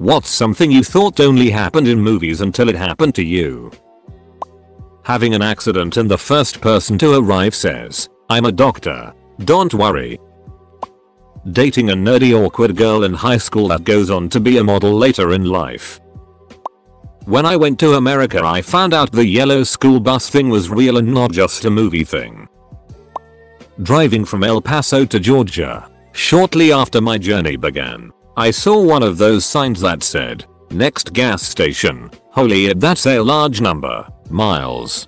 What's something you thought only happened in movies until it happened to you? Having an accident and the first person to arrive says, "I'm a doctor. Don't worry." Dating a nerdy awkward girl in high school that goes on to be a model later in life. When I went to America, I found out the yellow school bus thing was real and not just a movie thing. Driving from El Paso to Georgia, shortly after my journey began, I saw one of those signs that said, "Next gas station." Holy, that's a large number. Miles.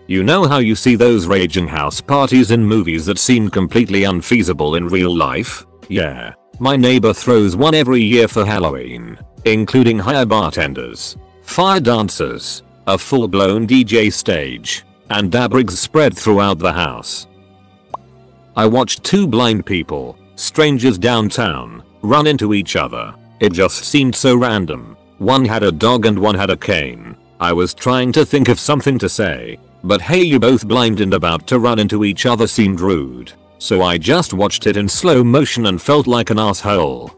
You know how you see those raging house parties in movies that seem completely unfeasible in real life? Yeah. My neighbor throws one every year for Halloween, including hire bartenders, fire dancers, a full-blown DJ stage, and dab rigs spread throughout the house. I watched two blind people, strangers downtown, run into each other. It just seemed so random. One had a dog and one had a cane. I was trying to think of something to say, but hey, you both blind and about to run into each other seemed rude. So I just watched it in slow motion and felt like an asshole.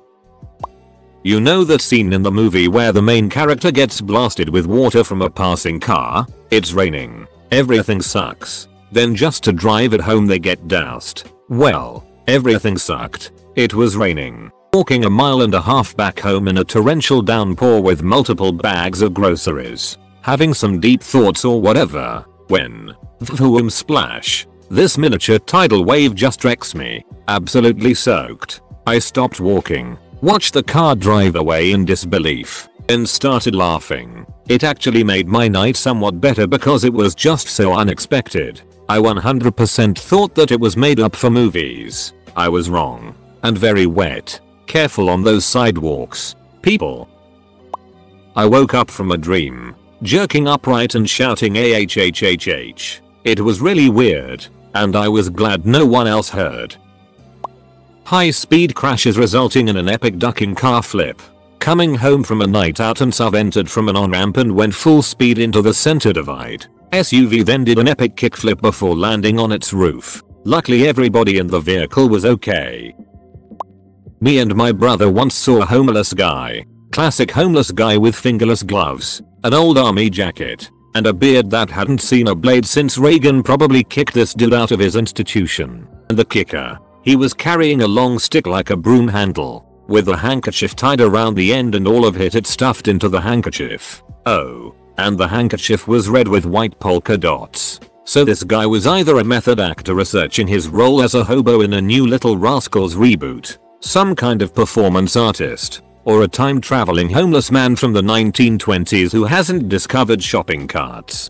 You know that scene in the movie where the main character gets blasted with water from a passing car? It's raining. Everything sucks. Then just to drive it home they get doused. Well, everything sucked. It was raining. Walking a mile and a half back home in a torrential downpour with multiple bags of groceries. Having some deep thoughts or whatever, when, vroom splash, this miniature tidal wave just wrecks me, absolutely soaked. I stopped walking, watched the car drive away in disbelief, and started laughing. It actually made my night somewhat better because it was just so unexpected. I 100% thought that it was made up for movies. I was wrong. And very wet. Careful on those sidewalks, people. I woke up from a dream, jerking upright and shouting AHHHH. It was really weird, and I was glad no one else heard. High-speed crashes resulting in an epic ducking car flip. Coming home from a night out and sub-entered from an on-ramp and went full speed into the center divide. SUV then did an epic kickflip before landing on its roof. Luckily everybody in the vehicle was okay. Me and my brother once saw a homeless guy. Classic homeless guy with fingerless gloves, an old army jacket, and a beard that hadn't seen a blade since Reagan probably kicked this dude out of his institution. And the kicker, he was carrying a long stick like a broom handle, with a handkerchief tied around the end and all of it stuffed into the handkerchief. Oh, and the handkerchief was red with white polka dots. So this guy was either a method actor researching his role as a hobo in a new Little Rascals reboot, some kind of performance artist, or a time-traveling homeless man from the 1920s who hasn't discovered shopping carts.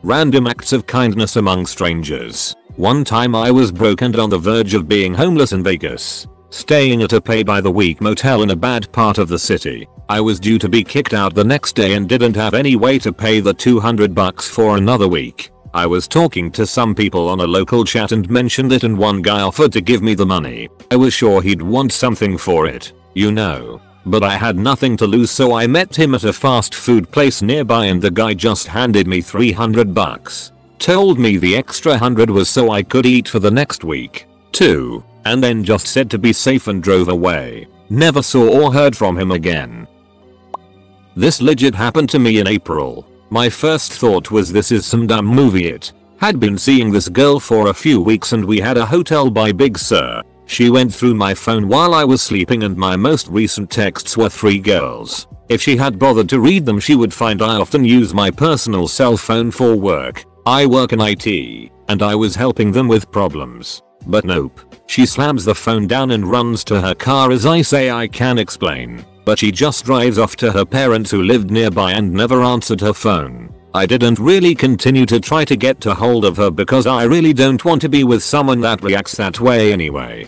Random acts of kindness among strangers. One time I was broke and on the verge of being homeless in Vegas, staying at a pay-by-the-week motel in a bad part of the city. I was due to be kicked out the next day and didn't have any way to pay the $200 for another week. I was talking to some people on a local chat and mentioned it and one guy offered to give me the money. I was sure he'd want something for it, you know. But I had nothing to lose so I met him at a fast food place nearby and the guy just handed me $300. Told me the extra 100 was so I could eat for the next week, too, and then just said to be safe and drove away. Never saw or heard from him again. This legit happened to me in April. My first thought was this is some dumb movie. It had been seeing this girl for a few weeks and we had a hotel by Big Sur. She went through my phone while I was sleeping and my most recent texts were 3 girls. If she had bothered to read them she would find I often use my personal cell phone for work. I work in IT, and I was helping them with problems. But nope. She slams the phone down and runs to her car as I say I can explain. But she just drives off to her parents who lived nearby and never answered her phone. I didn't really continue to try to get to hold of her because I really don't want to be with someone that reacts that way anyway.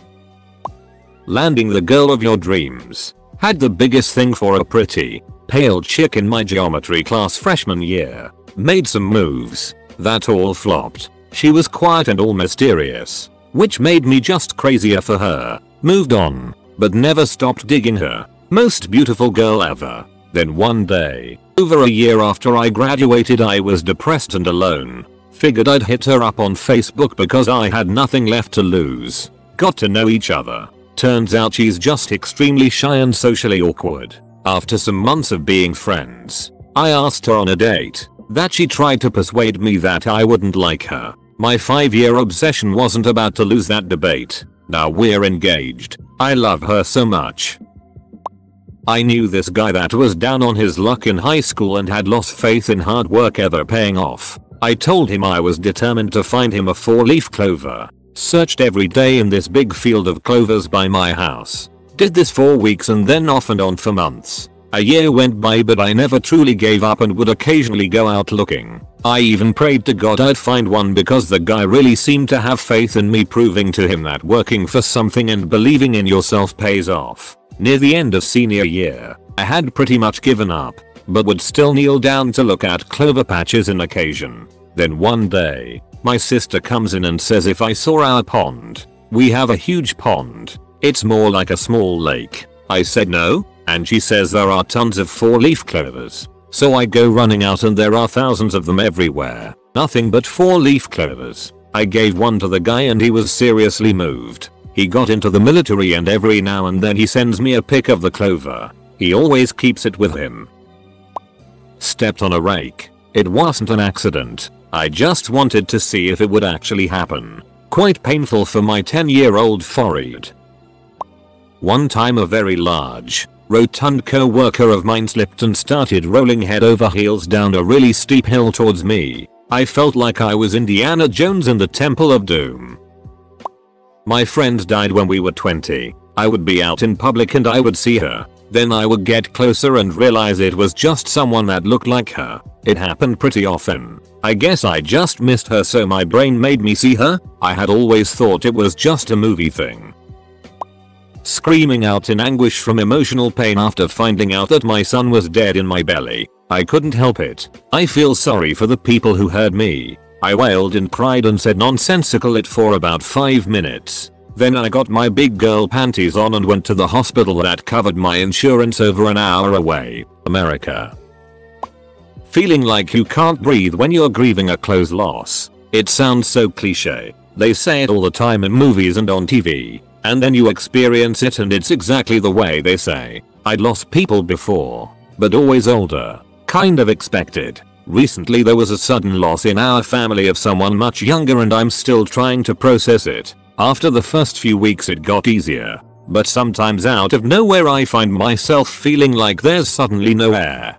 Landing the girl of your dreams. Had the biggest thing for a pretty, pale chick in my geometry class freshman year. Made some moves. That all flopped. She was quiet and all mysterious, which made me just crazier for her. Moved on, but never stopped digging her. Most beautiful girl ever. Then one day, over a year after I graduated I was depressed and alone. Figured I'd hit her up on Facebook because I had nothing left to lose. Got to know each other. Turns out she's just extremely shy and socially awkward. After some months of being friends, I asked her on a date that she tried to persuade me that I wouldn't like her. My 5-year obsession wasn't about to lose that debate. Now we're engaged. I love her so much. I knew this guy that was down on his luck in high school and had lost faith in hard work ever paying off. I told him I was determined to find him a 4-leaf clover. Searched every day in this big field of clovers by my house. Did this for weeks and then off and on for months. A year went by but I never truly gave up and would occasionally go out looking. I even prayed to God I'd find one because the guy really seemed to have faith in me, proving to him that working for something and believing in yourself pays off. Near the end of senior year, I had pretty much given up, but would still kneel down to look at clover patches on occasion. Then one day, my sister comes in and says if I saw our pond. We have a huge pond. It's more like a small lake. I said no, and she says there are tons of 4-leaf clovers. So I go running out and there are thousands of them everywhere. Nothing but 4-leaf clovers. I gave one to the guy and he was seriously moved. He got into the military and every now and then he sends me a pic of the clover. He always keeps it with him. Stepped on a rake. It wasn't an accident. I just wanted to see if it would actually happen. Quite painful for my 10-year-old forehead. One time a very large, rotund co-worker of mine slipped and started rolling head over heels down a really steep hill towards me. I felt like I was Indiana Jones in the Temple of Doom. My friend died when we were 20. I would be out in public and I would see her. Then I would get closer and realize it was just someone that looked like her. It happened pretty often. I guess I just missed her so my brain made me see her. I had always thought it was just a movie thing. Screaming out in anguish from emotional pain after finding out that my son was dead in my belly. I couldn't help it. I feel sorry for the people who heard me. I wailed and cried and said nonsensical it for about 5 minutes. Then I got my big girl panties on and went to the hospital that covered my insurance over an hour away, America. Feeling like you can't breathe when you're grieving a close loss. It sounds so cliche. They say it all the time in movies and on TV. And then you experience it and it's exactly the way they say. I'd lost people before, but always older. Kind of expected. Recently there was a sudden loss in our family of someone much younger and I'm still trying to process it. After the first few weeks it got easier, but sometimes out of nowhere I find myself feeling like there's suddenly no air.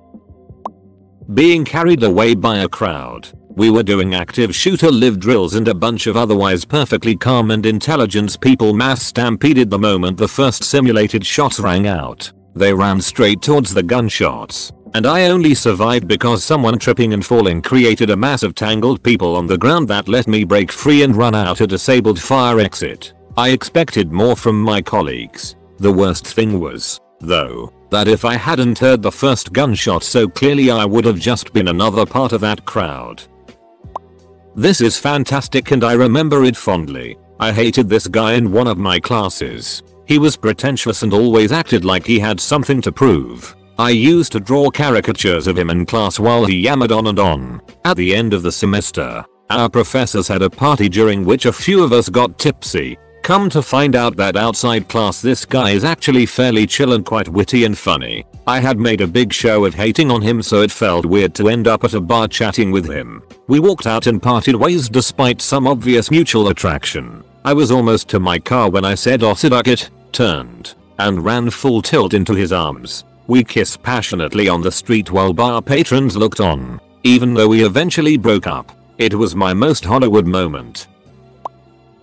Being carried away by a crowd. We were doing active shoot-or-live drills and a bunch of otherwise perfectly calm and intelligent people mass stampeded the moment the first simulated shots rang out. They ran straight towards the gunshots, and I only survived because someone tripping and falling created a mass of tangled people on the ground that let me break free and run out a disabled fire exit. I expected more from my colleagues. The worst thing was, though, that if I hadn't heard the first gunshot so clearly I would have just been another part of that crowd. This is fantastic and I remember it fondly. I hated this guy in one of my classes. He was pretentious and always acted like he had something to prove. I used to draw caricatures of him in class while he yammered on and on. At the end of the semester, our professors had a party during which a few of us got tipsy. Come to find out that outside class this guy is actually fairly chill and quite witty and funny. I had made a big show of hating on him so it felt weird to end up at a bar chatting with him. We walked out and parted ways despite some obvious mutual attraction. I was almost to my car when I said "Ossiducket," turned, and ran full tilt into his arms. We kissed passionately on the street while bar patrons looked on. Even though we eventually broke up, it was my most Hollywood moment.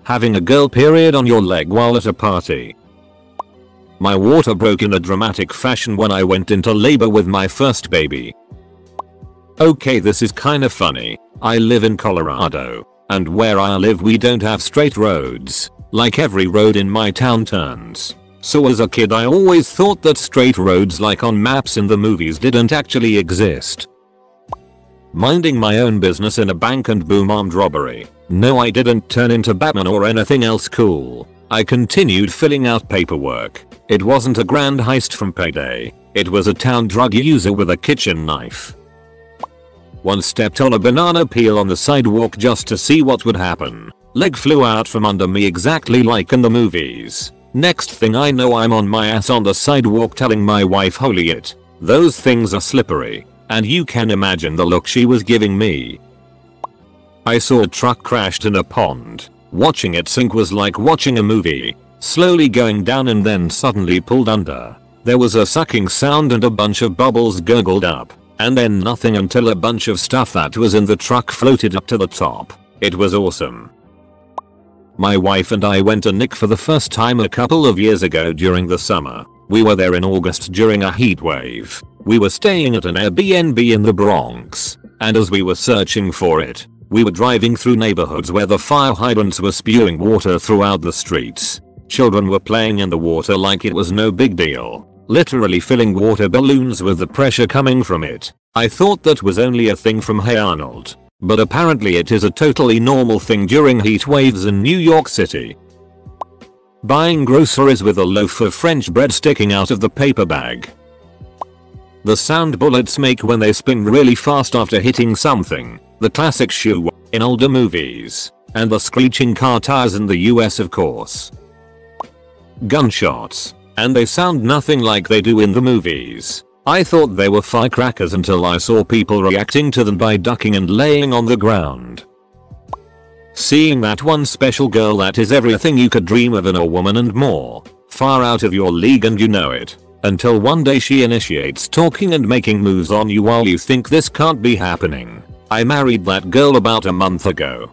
Having a girl period on your leg while at a party. My water broke in a dramatic fashion when I went into labor with my first baby. Okay, this is kinda funny. I live in Colorado, and where I live we don't have straight roads. Like every road in my town turns. So as a kid I always thought that straight roads like on maps in the movies didn't actually exist. Minding my own business in a bank and boom, armed robbery. No, I didn't turn into Batman or anything else cool. I continued filling out paperwork. It wasn't a grand heist from Payday. It was a town drug user with a kitchen knife. One stepped on a banana peel on the sidewalk just to see what would happen. Leg flew out from under me exactly like in the movies. Next thing I know, I'm on my ass on the sidewalk telling my wife, holy it, those things are slippery. And you can imagine the look she was giving me. I saw a truck crashed in a pond. Watching it sink was like watching a movie. Slowly going down and then suddenly pulled under. There was a sucking sound and a bunch of bubbles gurgled up. And then nothing until a bunch of stuff that was in the truck floated up to the top. It was awesome. My wife and I went to Nick for the first time a couple of years ago during the summer. We were there in August during a heat wave. We were staying at an Airbnb in the Bronx. And as we were searching for it, we were driving through neighborhoods where the fire hydrants were spewing water throughout the streets. Children were playing in the water like it was no big deal. Literally filling water balloons with the pressure coming from it. I thought that was only a thing from Hey Arnold. But apparently it is a totally normal thing during heat waves in New York City. Buying groceries with a loaf of French bread sticking out of the paper bag. The sound bullets make when they spin really fast after hitting something. The classic shoe in older movies. And the screeching car tires in the US, of course. Gunshots. And they sound nothing like they do in the movies. I thought they were firecrackers until I saw people reacting to them by ducking and laying on the ground. Seeing that one special girl that is everything you could dream of in a woman and more. Far out of your league and you know it. Until one day she initiates talking and making moves on you while you think this can't be happening. I married that girl about a month ago.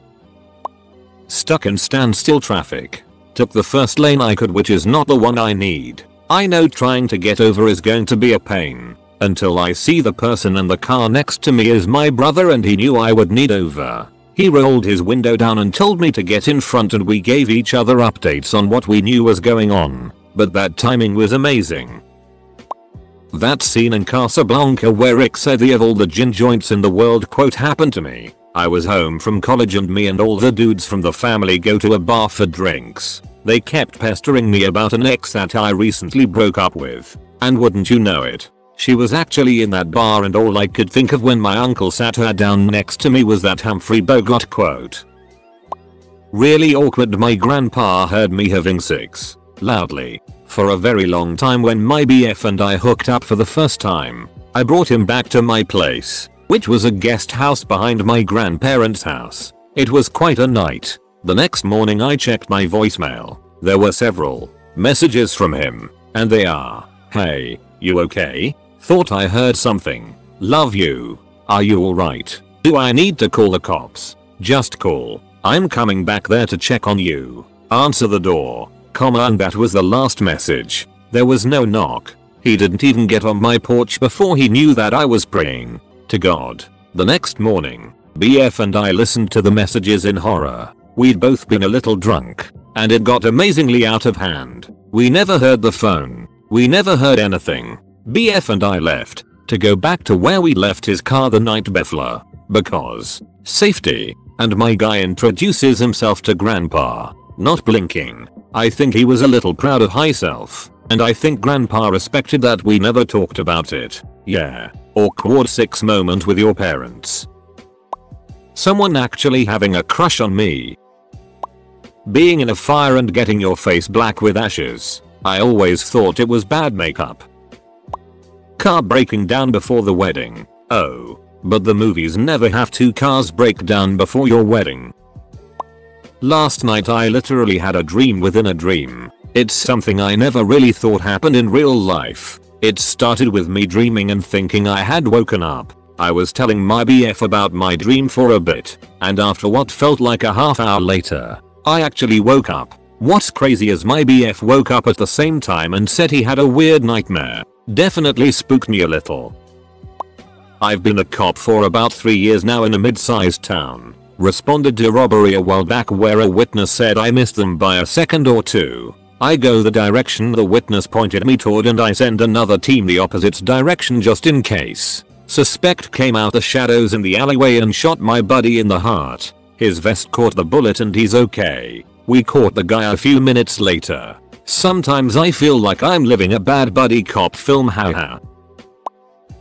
Stuck in standstill traffic. Took the first lane I could, which is not the one I need. I know trying to get over is going to be a pain. Until I see the person in the car next to me is my brother and he knew I would need over. He rolled his window down and told me to get in front and we gave each other updates on what we knew was going on. But that timing was amazing. That scene in Casablanca where Rick said of all the gin joints in the world quote happened to me. I was home from college and me and all the dudes from the family go to a bar for drinks. They kept pestering me about an ex that I recently broke up with. And wouldn't you know it, she was actually in that bar and all I could think of when my uncle sat her down next to me was that Humphrey Bogart quote. Really awkward. My grandpa heard me having sex. Loudly. For a very long time when my BF and I hooked up for the first time. I brought him back to my place, which was a guest house behind my grandparents' house. It was quite a night. The next morning I checked my voicemail. There were several messages from him. And they are, hey, you okay? Thought I heard something. Love you. Are you alright? Do I need to call the cops? Just call. I'm coming back there to check on you. Answer the door. And that was the last message. There was no knock. He didn't even get on my porch before he knew that I was praying to God. The next morning, BF and I listened to the messages in horror. We'd both been a little drunk, and it got amazingly out of hand. We never heard the phone. We never heard anything. BF and I left to go back to where we left his car the night before. Because safety. And my guy introduces himself to grandpa. Not blinking. I think he was a little proud of himself. And I think grandpa respected that we never talked about it. Yeah. Awkward 6 moment with your parents. Someone actually having a crush on me. Being in a fire and getting your face black with ashes. I always thought it was bad makeup. Car breaking down before the wedding. Oh. But the movies never have 2 cars break down before your wedding. Last night I literally had a dream within a dream. It's something I never really thought happened in real life. It started with me dreaming and thinking I had woken up. I was telling my BF about my dream for a bit, and after what felt like a half hour later, I actually woke up. What's crazy is my BF woke up at the same time and said he had a weird nightmare. Definitely spooked me a little. I've been a cop for about 3 years now in a mid-sized town. Responded to robbery a while back where a witness said I missed them by a second or 2. I go the direction the witness pointed me toward and I send another team the opposite direction just in case. Suspect came out the shadows in the alleyway and shot my buddy in the heart. His vest caught the bullet and he's okay. We caught the guy a few minutes later. Sometimes I feel like I'm living a bad buddy cop film, haha.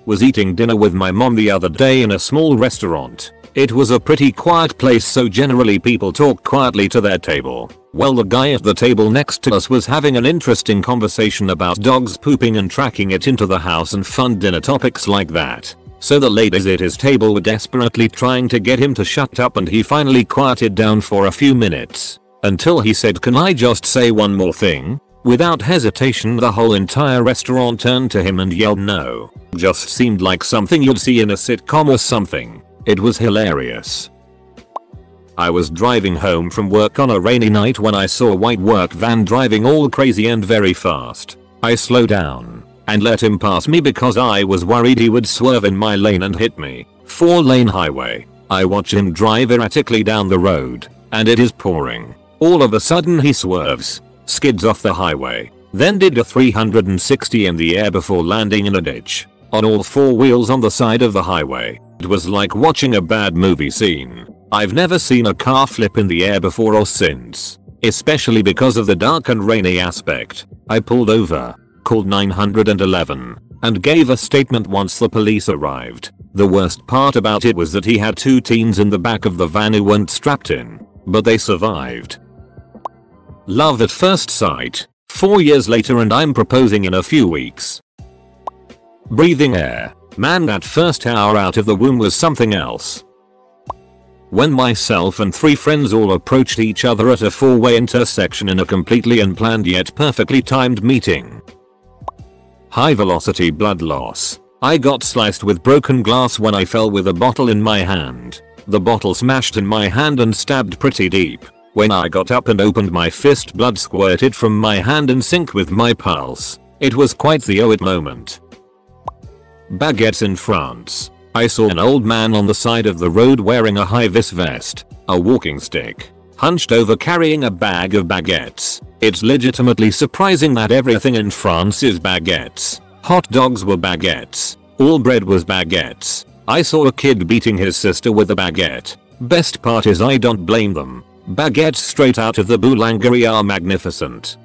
Was eating dinner with my mom the other day in a small restaurant. It was a pretty quiet place, so generally people talk quietly to their table. Well, the guy at the table next to us was having an interesting conversation about dogs pooping and tracking it into the house and fun dinner topics like that. So the ladies at his table were desperately trying to get him to shut up, and he finally quieted down for a few minutes. Until he said, "Can I just say one more thing?" Without hesitation, the whole entire restaurant turned to him and yelled no. Just seemed like something you'd see in a sitcom or something. It was hilarious. I was driving home from work on a rainy night when I saw a white work van driving all crazy and very fast. I slowed down and let him pass me because I was worried he would swerve in my lane and hit me. 4-lane highway. I watch him drive erratically down the road, and it is pouring. All of a sudden he swerves, skids off the highway, then did a 360 in the air before landing in a ditch, on all 4 wheels on the side of the highway. It was like watching a bad movie scene. I've never seen a car flip in the air before or since, especially because of the dark and rainy aspect. I pulled over, called 911, and gave a statement once the police arrived. The worst part about it was that he had 2 teens in the back of the van who weren't strapped in, but they survived. Love at first sight. 4 years later and I'm proposing in a few weeks. Breathing air. Man, that first hour out of the womb was something else. When myself and 3 friends all approached each other at a 4-way intersection in a completely unplanned yet perfectly timed meeting. High velocity blood loss. I got sliced with broken glass when I fell with a bottle in my hand. The bottle smashed in my hand and stabbed pretty deep. When I got up and opened my fist, blood squirted from my hand in sync with my pulse. It was quite the oh it moment. Baguettes in France. I saw an old man on the side of the road wearing a high-vis vest, a walking stick, hunched over carrying a bag of baguettes. It's legitimately surprising that everything in France is baguettes. Hot dogs were baguettes. All bread was baguettes. I saw a kid beating his sister with a baguette. Best part is I don't blame them. Baguettes straight out of the boulangerie are magnificent.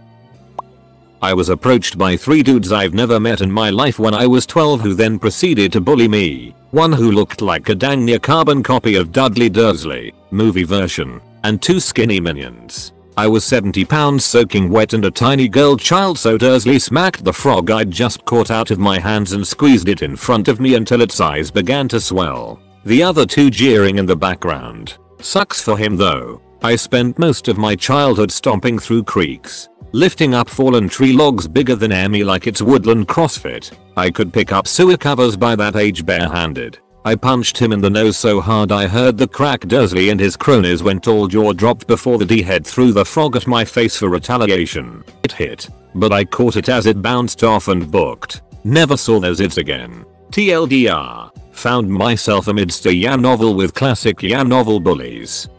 I was approached by 3 dudes I've never met in my life when I was 12 who then proceeded to bully me. One who looked like a dang near carbon copy of Dudley Dursley, movie version, and 2 skinny minions. I was 70 pounds soaking wet and a tiny girl child, so Dursley smacked the frog I'd just caught out of my hands and squeezed it in front of me until its eyes began to swell. The other 2 jeering in the background. Sucks for him though. I spent most of my childhood stomping through creeks, lifting up fallen tree logs bigger than me like it's woodland CrossFit. I could pick up sewer covers by that age barehanded. I punched him in the nose so hard I heard the crack. Dursley and his cronies went all jaw dropped before the D-head threw the frog at my face for retaliation. It hit, but I caught it as it bounced off and booked. Never saw those ids again. TLDR. Found myself amidst a YA novel with classic YA novel bullies.